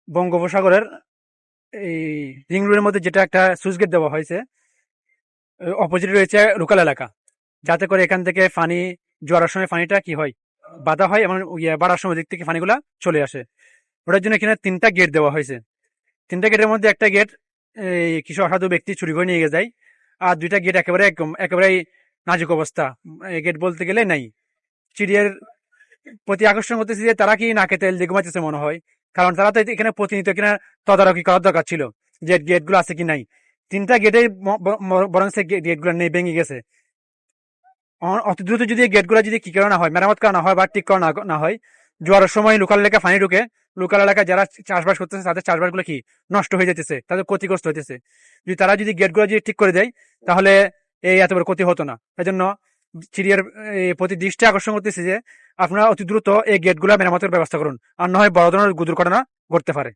বঙ্গোপসাগরের এই রিং রোডের মধ্যে যেটা একটা সুইচ গেট দেওয়া হয়েছে, অপোজিটে রয়েছে লোকাল এলাকা, যাতে করে এখান থেকে পানি জোয়ারের সময় পানিটা কি হয়, বাধা হয় এবং বাড়ার সময় দিক থেকে পানিগুলা চলে আসে। ওটার জন্য এখানে 3টা গেট দেওয়া হয়েছে। 3টা গেটের মধ্যে একটা গেট এই কিছু অসাধু ব্যক্তি চুরি করে নিয়ে যায়, আর 2টা গেট একেবারে একদম একেবারেই নাজুক অবস্থা। এই গেট বলতে গেলে নাই। চিড়িয়ার প্রতি আকর্ষণ করতেছে যে তারা কি নাকে তেল দিয়ে ঘুমাইতেছে মনে হয়, কারণ তারা তো এখানে প্রতিনিয়ত এখানে তদারকি করার দরকার ছিল যে গেট গুলো আছে কি নাই। 3টা গেটে বরং সে গেট গুলো নেই, ভেঙে গেছে। অতি দ্রুত যদি এই গেট গুলো যদি কি করা না হয়, মেরামত করা না হয় বা ঠিক করা না হয়, জোয়ারের সময় লোকাল এলাকায় পানি ঢুকে, লোকাল এলাকায় যারা চাষবাস করতেছে তাদের চাষবাস গুলো কি নষ্ট হয়ে যেতেছে, তাদের ক্ষতিগ্রস্ত হইতেছে। যদি তারা যদি গেট গুলো যদি ঠিক করে দেয়, তাহলে এই এত বড় ক্ষতি হতো না। এই জন্য চিড়িয়ার প্রতি দৃষ্টি আকর্ষণ করতেছে যে আপনারা অতি দ্রুত এই গেট গুলা মেরামতের ব্যবস্থা করুন, আর না হয় বড় ধরনের ঘটনা ঘটতে পারে।